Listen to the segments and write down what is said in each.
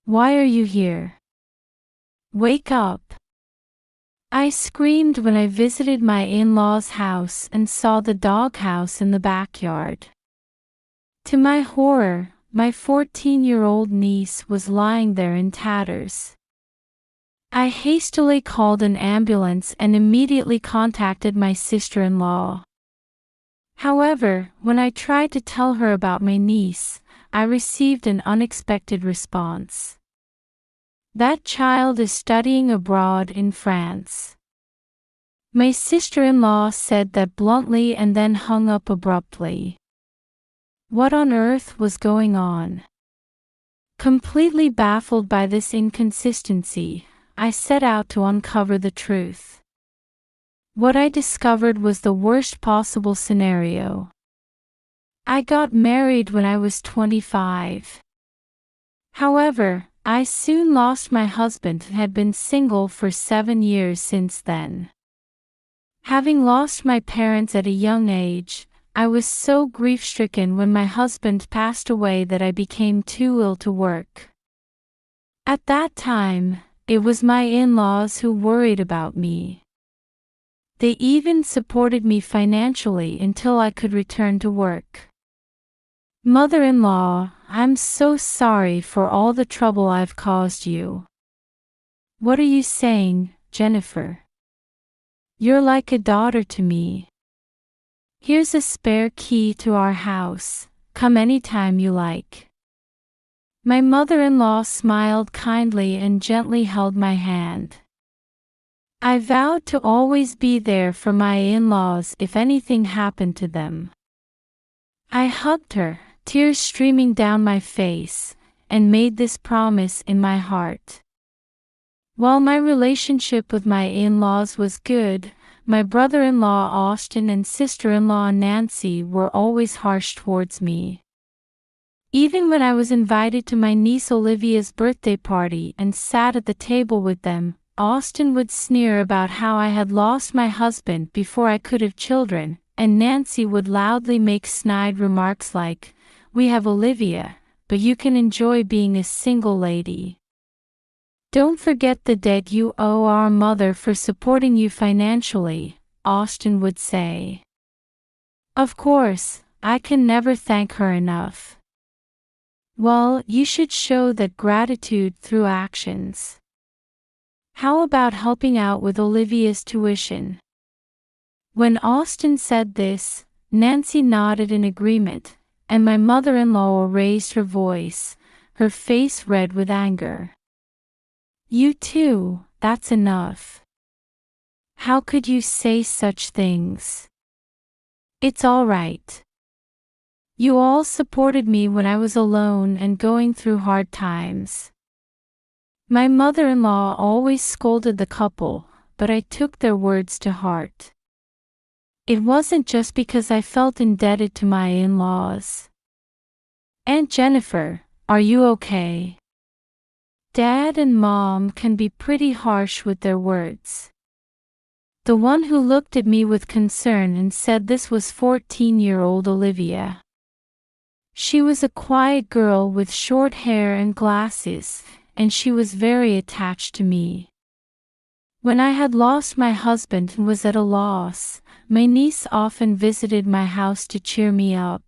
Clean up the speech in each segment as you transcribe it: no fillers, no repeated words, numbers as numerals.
Why are you here? Wake up! I screamed when I visited my in-laws' house and saw the doghouse in the backyard. To my horror, my 14-year-old niece was lying there in tatters. I hastily called an ambulance and immediately contacted my sister-in-law. However, when I tried to tell her about my niece, I received an unexpected response. That child is studying abroad in France. My sister-in-law said that bluntly and then hung up abruptly. What on earth was going on? Completely baffled by this inconsistency, I set out to uncover the truth. What I discovered was the worst possible scenario. I got married when I was 25. However, I soon lost my husband and had been single for 7 years since then. Having lost my parents at a young age, I was so grief-stricken when my husband passed away that I became too ill to work. At that time, it was my in-laws who worried about me. They even supported me financially until I could return to work. Mother-in-law, I'm so sorry for all the trouble I've caused you. What are you saying, Jennifer? You're like a daughter to me. Here's a spare key to our house. Come anytime you like. My mother-in-law smiled kindly and gently held my hand. I vowed to always be there for my in-laws if anything happened to them. I hugged her, tears streaming down my face, and made this promise in my heart. While my relationship with my in-laws was good, my brother-in-law Austin and sister-in-law Nancy were always harsh towards me. Even when I was invited to my niece Olivia's birthday party and sat at the table with them, Austin would sneer about how I had lost my husband before I could have children, and Nancy would loudly make snide remarks like, "We have Olivia, but you can enjoy being a single lady. Don't forget the debt you owe our mother for supporting you financially," Austin would say. Of course, I can never thank her enough. Well, you should show that gratitude through actions. How about helping out with Olivia's tuition? When Austin said this, Nancy nodded in agreement, and my mother-in-law raised her voice, her face red with anger. You too, that's enough. How could you say such things? It's all right. You all supported me when I was alone and going through hard times. My mother-in-law always scolded the couple, but I took their words to heart. It wasn't just because I felt indebted to my in-laws. Aunt Jennifer, are you okay? Dad and Mom can be pretty harsh with their words. The one who looked at me with concern and said this was 14-year-old Olivia. She was a quiet girl with short hair and glasses, and she was very attached to me. When I had lost my husband and was at a loss, my niece often visited my house to cheer me up.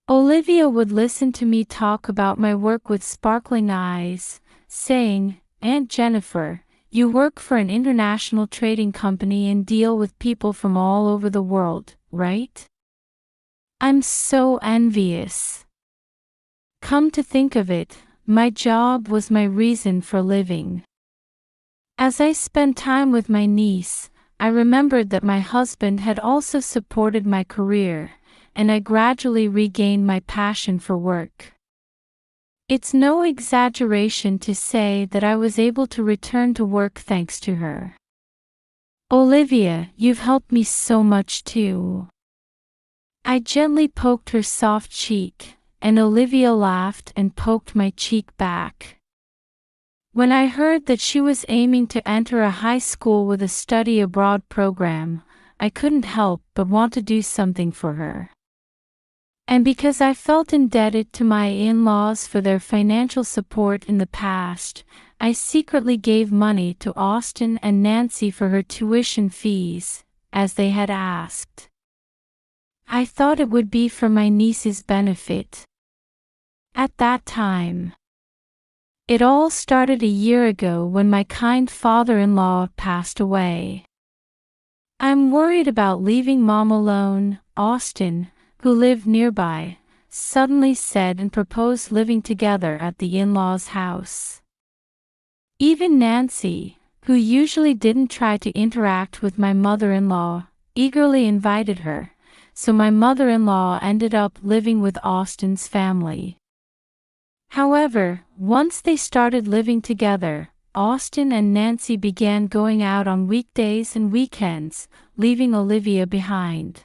Olivia would listen to me talk about my work with sparkling eyes, saying, "Aunt Jennifer, you work for an international trading company and deal with people from all over the world, right? I'm so envious." Come to think of it, my job was my reason for living. As I spent time with my niece, I remembered that my husband had also supported my career, and I gradually regained my passion for work. It's no exaggeration to say that I was able to return to work thanks to her. Olivia, you've helped me so much too. I gently poked her soft cheek, and Olivia laughed and poked my cheek back. When I heard that she was aiming to enter a high school with a study abroad program, I couldn't help but want to do something for her. And because I felt indebted to my in-laws for their financial support in the past, I secretly gave money to Austin and Nancy for her tuition fees, as they had asked. I thought it would be for my niece's benefit. At that time, it all started a year ago when my kind father-in-law passed away. I'm worried about leaving Mom alone, Austin, who lived nearby, suddenly said and proposed living together at the in-laws' house. Even Nancy, who usually didn't try to interact with my mother-in-law, eagerly invited her, so my mother-in-law ended up living with Austin's family. However, once they started living together, Austin and Nancy began going out on weekdays and weekends, leaving Olivia behind.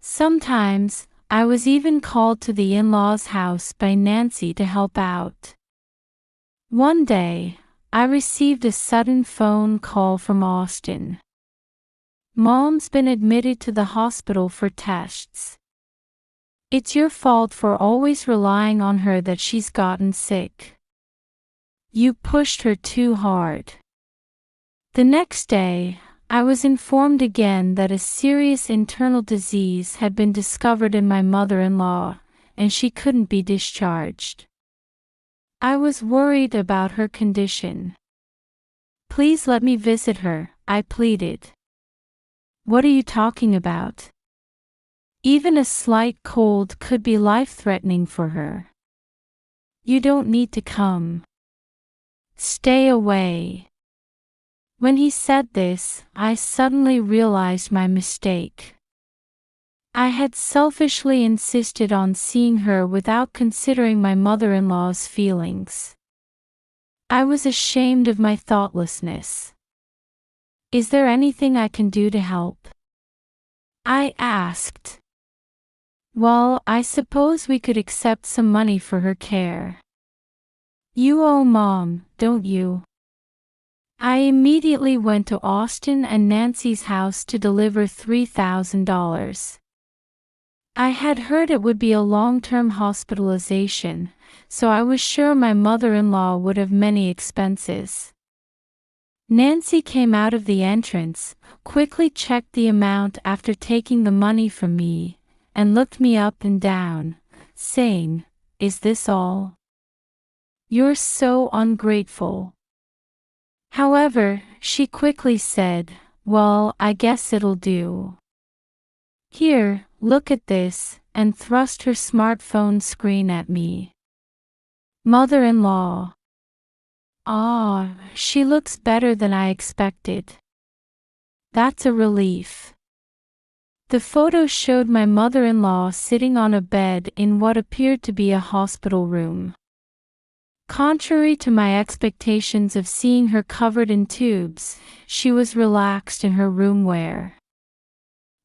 Sometimes, I was even called to the in-laws' house by Nancy to help out. One day, I received a sudden phone call from Austin. Mom's been admitted to the hospital for tests. It's your fault for always relying on her that she's gotten sick. You pushed her too hard. The next day, I was informed again that a serious internal disease had been discovered in my mother-in-law, and she couldn't be discharged. I was worried about her condition. Please let me visit her, I pleaded. What are you talking about? Even a slight cold could be life-threatening for her. You don't need to come. Stay away. When he said this, I suddenly realized my mistake. I had selfishly insisted on seeing her without considering my mother-in-law's feelings. I was ashamed of my thoughtlessness. Is there anything I can do to help? I asked. Well, I suppose we could accept some money for her care. You owe Mom, don't you? I immediately went to Austin and Nancy's house to deliver $3,000. I had heard it would be a long-term hospitalization, so I was sure my mother-in-law would have many expenses. Nancy came out of the entrance, quickly checked the amount after taking the money from me, and looked me up and down, saying, "Is this all? You're so ungrateful." However, she quickly said, "Well, I guess it'll do. Here, look at this," and thrust her smartphone screen at me. Mother-in-law. Ah, she looks better than I expected. That's a relief. The photo showed my mother-in-law sitting on a bed in what appeared to be a hospital room. Contrary to my expectations of seeing her covered in tubes, she was relaxed in her room wear.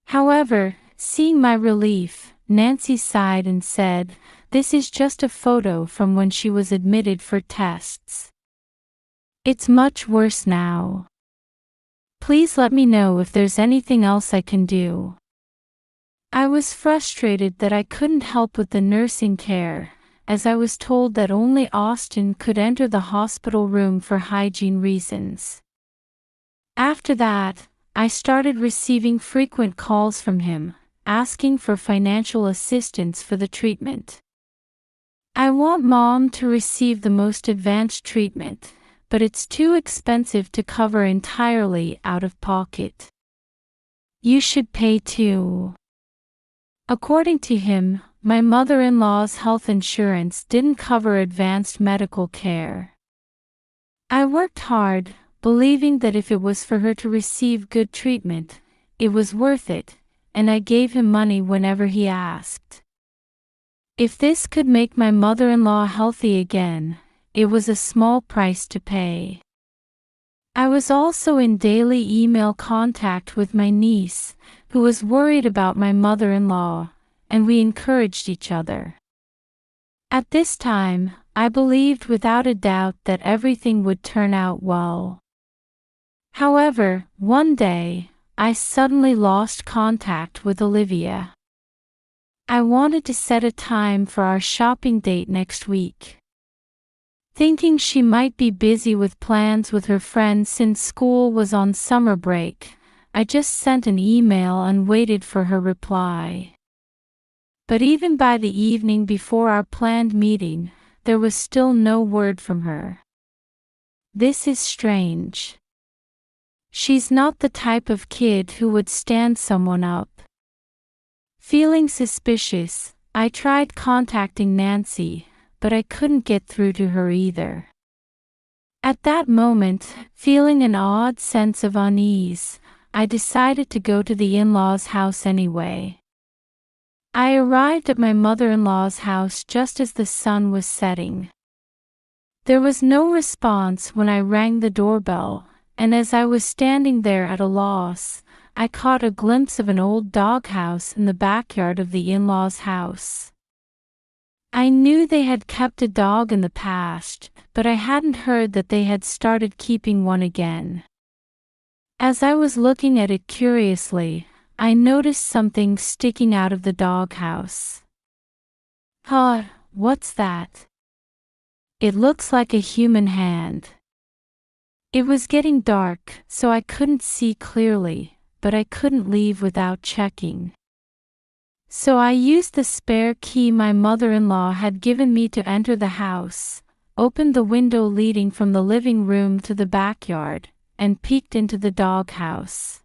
However, seeing my relief, Nancy sighed and said, "This is just a photo from when she was admitted for tests. It's much worse now. Please let me know if there's anything else I can do." I was frustrated that I couldn't help with the nursing care, as I was told that only Austin could enter the hospital room for hygiene reasons. After that, I started receiving frequent calls from him, asking for financial assistance for the treatment. I want Mom to receive the most advanced treatment, but it's too expensive to cover entirely out of pocket. You should pay too. According to him, my mother-in-law's health insurance didn't cover advanced medical care. I worked hard, believing that if it was for her to receive good treatment, it was worth it, and I gave him money whenever he asked. If this could make my mother-in-law healthy again, it was a small price to pay. I was also in daily email contact with my niece, who was worried about my mother-in-law, and we encouraged each other. At this time, I believed without a doubt that everything would turn out well. However, one day, I suddenly lost contact with Olivia. I wanted to set a time for our shopping date next week. Thinking she might be busy with plans with her friends since school was on summer break, I just sent an email and waited for her reply. But even by the evening before our planned meeting, there was still no word from her. This is strange. She's not the type of kid who would stand someone up. Feeling suspicious, I tried contacting Nancy, but I couldn't get through to her either. At that moment, feeling an odd sense of unease, I decided to go to the in-laws' house anyway. I arrived at my mother-in-law's house just as the sun was setting. There was no response when I rang the doorbell, and as I was standing there at a loss, I caught a glimpse of an old doghouse in the backyard of the in-laws' house. I knew they had kept a dog in the past, but I hadn't heard that they had started keeping one again. As I was looking at it curiously, I noticed something sticking out of the doghouse. Huh, what's that? It looks like a human hand. It was getting dark, so I couldn't see clearly, but I couldn't leave without checking. So I used the spare key my mother-in-law had given me to enter the house, opened the window leading from the living room to the backyard, and peeked into the doghouse.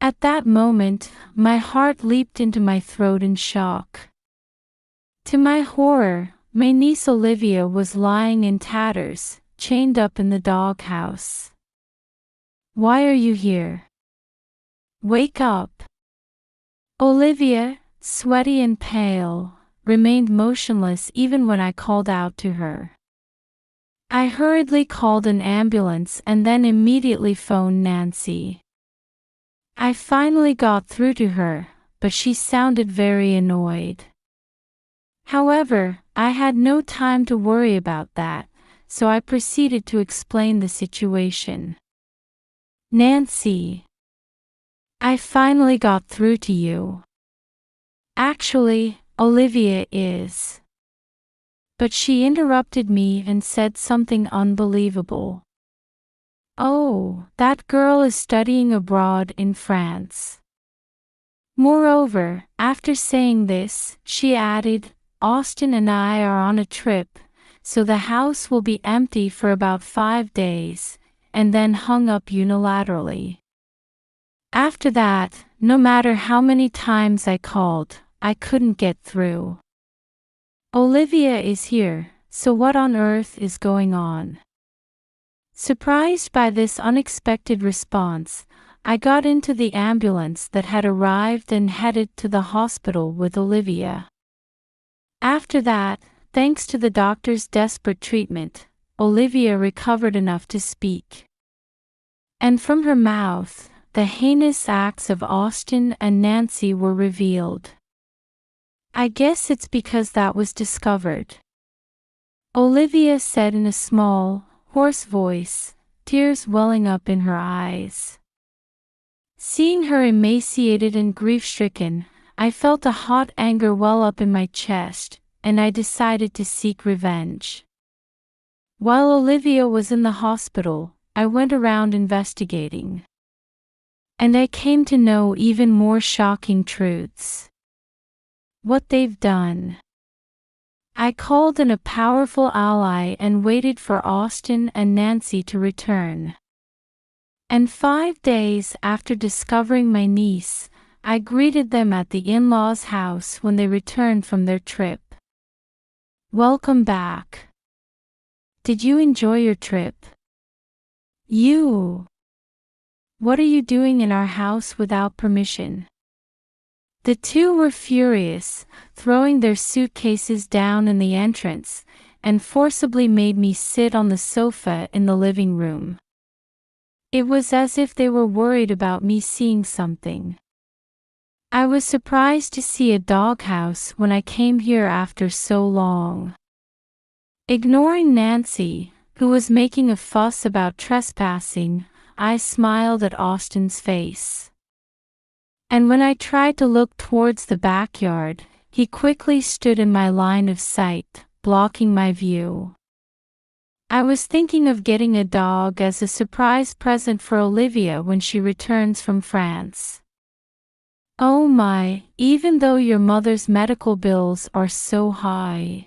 At that moment, my heart leaped into my throat in shock. To my horror, my niece Olivia was lying in tatters, chained up in the doghouse. "Why are you here? Wake up!" Olivia, sweaty and pale, remained motionless even when I called out to her. I hurriedly called an ambulance and then immediately phoned Nancy. I finally got through to her, but she sounded very annoyed. However, I had no time to worry about that, so I proceeded to explain the situation. "Nancy, I finally got through to you. Actually, Olivia is." But she interrupted me and said something unbelievable. "Oh, that girl is studying abroad in France." Moreover, after saying this, she added, "Austin and I are on a trip, so the house will be empty for about 5 days, and then hung up unilaterally. After that, no matter how many times I called, I couldn't get through. Olivia is here, so what on earth is going on?" Surprised by this unexpected response, I got into the ambulance that had arrived and headed to the hospital with Olivia. After that, thanks to the doctor's desperate treatment, Olivia recovered enough to speak. And from her mouth, the heinous acts of Austin and Nancy were revealed. "I guess it's because that was discovered," Olivia said in a small, hoarse voice, tears welling up in her eyes. Seeing her emaciated and grief-stricken, I felt a hot anger well up in my chest, and I decided to seek revenge. While Olivia was in the hospital, I went around investigating. And I came to know even more shocking truths. What they've done. I called in a powerful ally and waited for Austin and Nancy to return. And 5 days after discovering my niece, I greeted them at the in-laws' house when they returned from their trip. "Welcome back. Did you enjoy your trip? You. What are you doing in our house without permission?" The two were furious, throwing their suitcases down in the entrance, and forcibly made me sit on the sofa in the living room. It was as if they were worried about me seeing something. I was surprised to see a doghouse when I came here after so long. Ignoring Nancy, who was making a fuss about trespassing, I smiled at Austin's face. And when I tried to look towards the backyard, he quickly stood in my line of sight, blocking my view. I was thinking of getting a dog as a surprise present for Olivia when she returns from France. Oh my, even though your mother's medical bills are so high.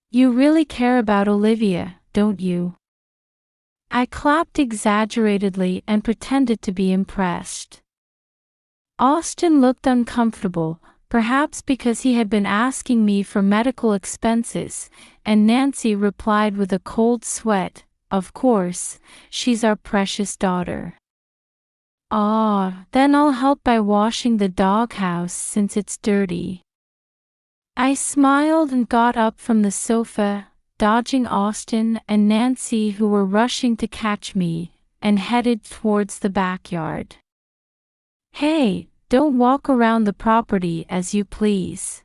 You really care about Olivia, don't you? I clapped exaggeratedly and pretended to be impressed. Austin looked uncomfortable, perhaps because he had been asking me for medical expenses, and Nancy replied with a cold sweat, "Of course, she's our precious daughter." "Ah, then I'll help by washing the doghouse since it's dirty." I smiled and got up from the sofa, dodging Austin and Nancy who were rushing to catch me, and headed towards the backyard. "Hey, don't walk around the property as you please."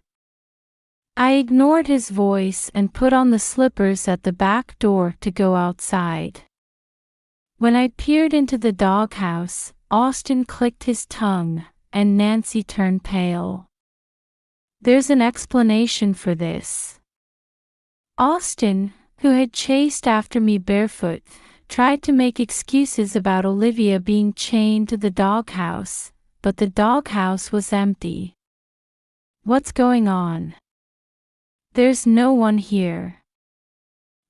I ignored his voice and put on the slippers at the back door to go outside. When I peered into the doghouse, Austin clicked his tongue, and Nancy turned pale. There's an explanation for this. Austin, who had chased after me barefoot, tried to make excuses about Olivia being chained to the doghouse, but the doghouse was empty. "What's going on?" "There's no one here."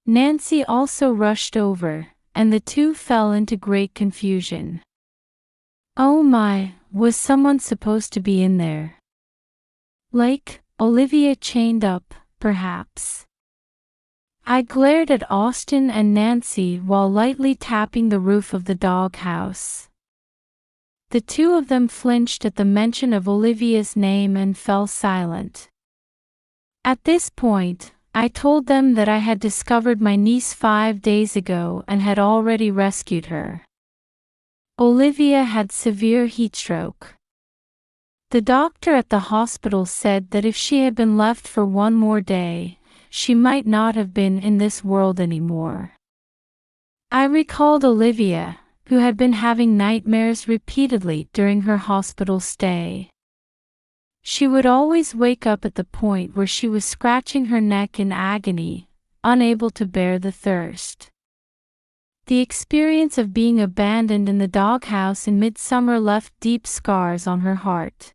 Nancy also rushed over, and the two fell into great confusion. Oh my, was someone supposed to be in there? Like, Olivia chained up, perhaps. I glared at Austin and Nancy while lightly tapping the roof of the doghouse. The two of them flinched at the mention of Olivia's name and fell silent. At this point, I told them that I had discovered my niece 5 days ago and had already rescued her. Olivia had severe heatstroke. The doctor at the hospital said that if she had been left for one more day, she might not have been in this world anymore. I recalled Olivia, who had been having nightmares repeatedly during her hospital stay. She would always wake up at the point where she was scratching her neck in agony, unable to bear the thirst. The experience of being abandoned in the doghouse in midsummer left deep scars on her heart.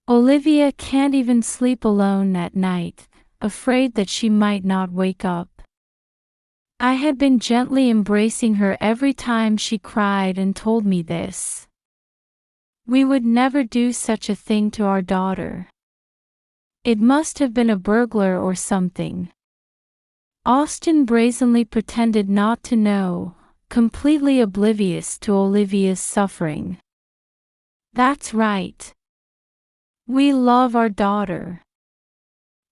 Olivia can't even sleep alone at night, afraid that she might not wake up. I had been gently embracing her every time she cried and told me this. We would never do such a thing to our daughter. It must have been a burglar or something. Austin brazenly pretended not to know, completely oblivious to Olivia's suffering. That's right. We love our daughter.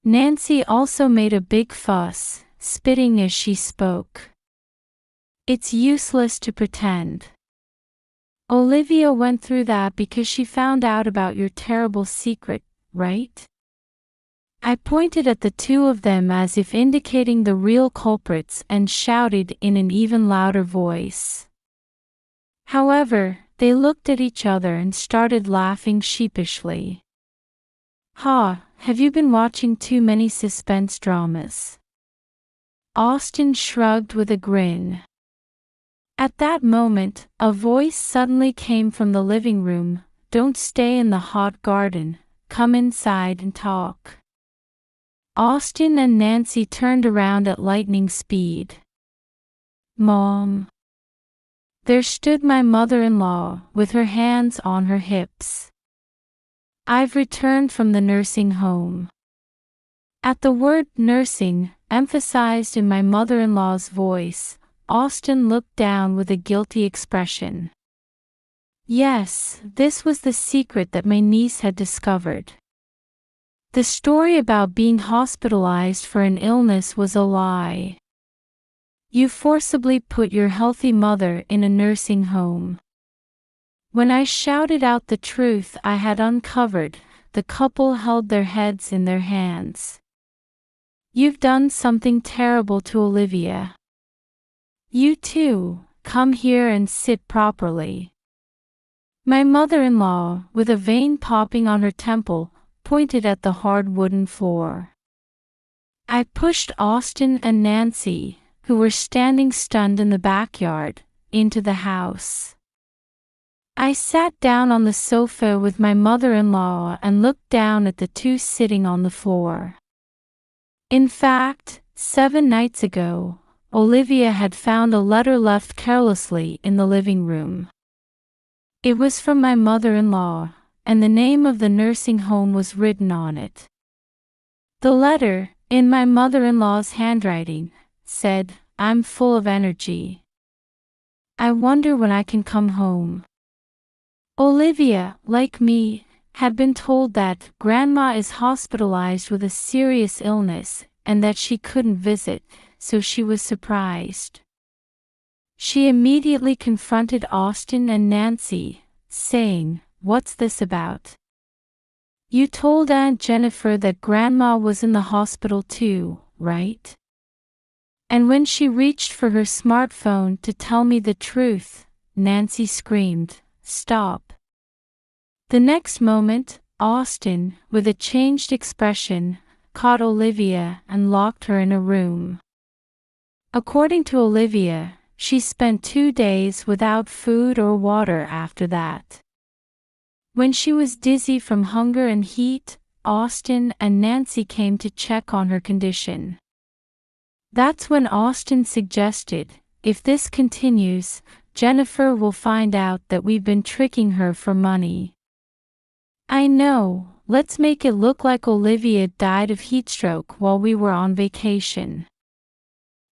Nancy also made a big fuss, spitting as she spoke. It's useless to pretend. Olivia went through that because she found out about your terrible secret, right? I pointed at the two of them as if indicating the real culprits and shouted in an even louder voice. However, they looked at each other and started laughing sheepishly. "Ha, have you been watching too many suspense dramas?" Austin shrugged with a grin. At that moment, a voice suddenly came from the living room. "Don't stay in the hot garden, come inside and talk." Austin and Nancy turned around at lightning speed. "Mom." There stood my mother-in-law, with her hands on her hips. "I've returned from the nursing home." At the word nursing, emphasized in my mother-in-law's voice, Austin looked down with a guilty expression. Yes, this was the secret that my niece had discovered. The story about being hospitalized for an illness was a lie. You forcibly put your healthy mother in a nursing home. When I shouted out the truth I had uncovered, the couple held their heads in their hands. You've done something terrible to Olivia. You too, come here and sit properly. My mother-in-law, with a vein popping on her temple, pointed at the hard wooden floor. I pushed Austin and Nancy, who were standing stunned in the backyard, into the house. I sat down on the sofa with my mother-in-law and looked down at the two sitting on the floor. In fact, 7 nights ago, Olivia had found a letter left carelessly in the living room. It was from my mother-in-law, and the name of the nursing home was written on it. The letter, in my mother-in-law's handwriting, said, "I'm full of energy. I wonder when I can come home." Olivia, like me, had been told that Grandma is hospitalized with a serious illness and that she couldn't visit, so she was surprised. She immediately confronted Austin and Nancy, saying, "What's this about? You told Aunt Jennifer that Grandma was in the hospital too, right?" And when she reached for her smartphone to tell me the truth, Nancy screamed, "Stop." The next moment, Austin, with a changed expression, caught Olivia and locked her in a room. According to Olivia, she spent 2 days without food or water after that. When she was dizzy from hunger and heat, Austin and Nancy came to check on her condition. That's when Austin suggested, "If this continues, Jennifer will find out that we've been tricking her for money." I know, let's make it look like Olivia died of heatstroke while we were on vacation.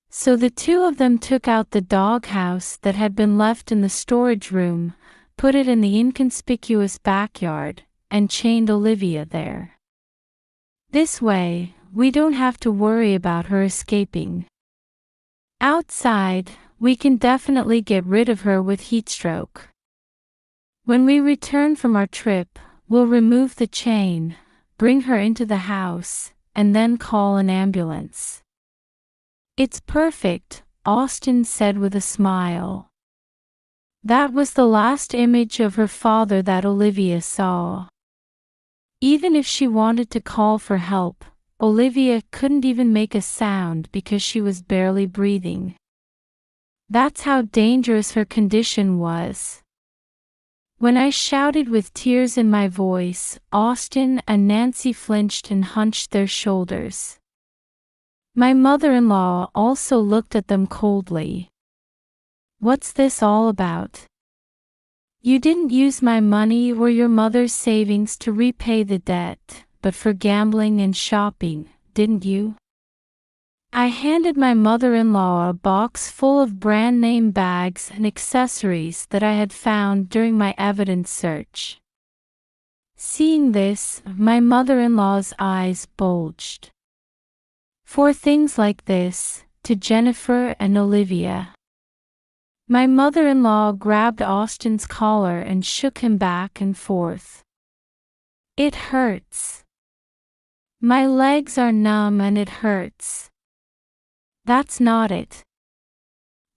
So the two of them took out the doghouse that had been left in the storage room, put it in the inconspicuous backyard, and chained Olivia there. This way, we don't have to worry about her escaping. Outside, we can definitely get rid of her with heatstroke. When we return from our trip, we'll remove the chain, bring her into the house, and then call an ambulance. It's perfect, Austin said with a smile. That was the last image of her father that Olivia saw. Even if she wanted to call for help, Olivia couldn't even make a sound because she was barely breathing. That's how dangerous her condition was. When I shouted with tears in my voice, Austin and Nancy flinched and hunched their shoulders. My mother-in-law also looked at them coldly. "What's this all about? You didn't use my money or your mother's savings to repay the debt, but for gambling and shopping, didn't you?" I handed my mother-in-law a box full of brand-name bags and accessories that I had found during my evidence search. Seeing this, my mother-in-law's eyes bulged. For things like this, to Jennifer and Olivia. My mother-in-law grabbed Austin's collar and shook him back and forth. "It hurts. My legs are numb and it hurts." That's not it.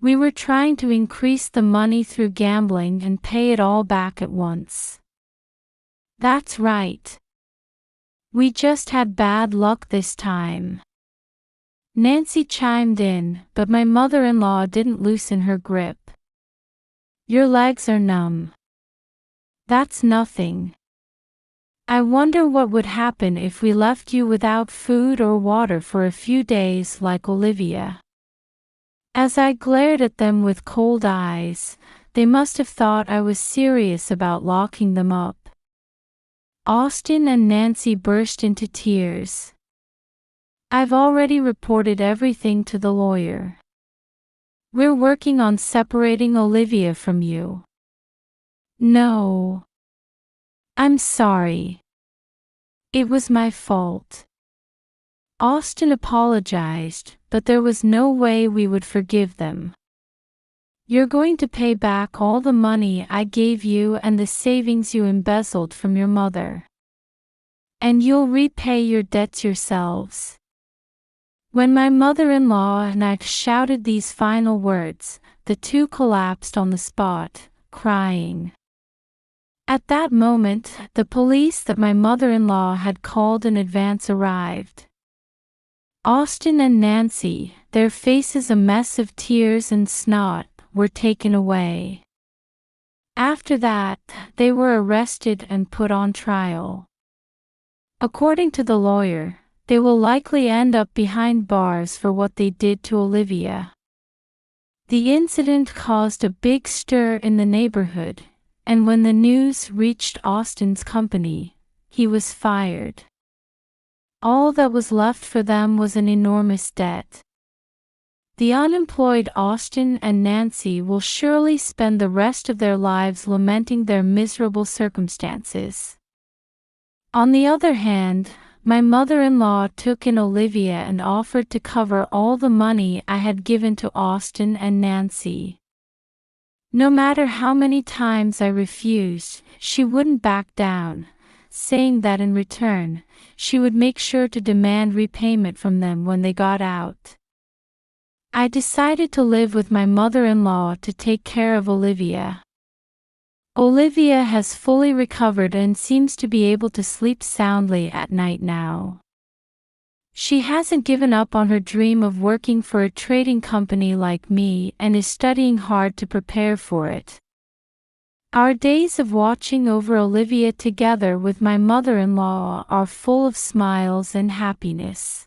We were trying to increase the money through gambling and pay it all back at once. That's right. We just had bad luck this time. Nancy chimed in, but my mother-in-law didn't loosen her grip. "Your legs are numb. That's nothing. I wonder what would happen if we left you without food or water for a few days like Olivia." As I glared at them with cold eyes, they must have thought I was serious about locking them up. Austin and Nancy burst into tears. "I've already reported everything to the lawyer. We're working on separating Olivia from you." "No. I'm sorry. It was my fault." Austin apologized, but there was no way we would forgive them. "You're going to pay back all the money I gave you and the savings you embezzled from your mother. And you'll repay your debts yourselves." When my mother-in-law and I shouted these final words, the two collapsed on the spot, crying. At that moment, the police that my mother-in-law had called in advance arrived. Austin and Nancy, their faces a mess of tears and snot, were taken away. After that, they were arrested and put on trial. According to the lawyer, they will likely end up behind bars for what they did to Olivia. The incident caused a big stir in the neighborhood, and when the news reached Austin's company, he was fired. All that was left for them was an enormous debt. The unemployed Austin and Nancy will surely spend the rest of their lives lamenting their miserable circumstances. On the other hand, my mother-in-law took in Olivia and offered to cover all the money I had given to Austin and Nancy. No matter how many times I refused, she wouldn't back down, saying that in return, she would make sure to demand repayment from them when they got out. I decided to live with my mother-in-law to take care of Olivia. Olivia has fully recovered and seems to be able to sleep soundly at night now. She hasn't given up on her dream of working for a trading company like me and is studying hard to prepare for it. Our days of watching over Olivia together with my mother-in-law are full of smiles and happiness.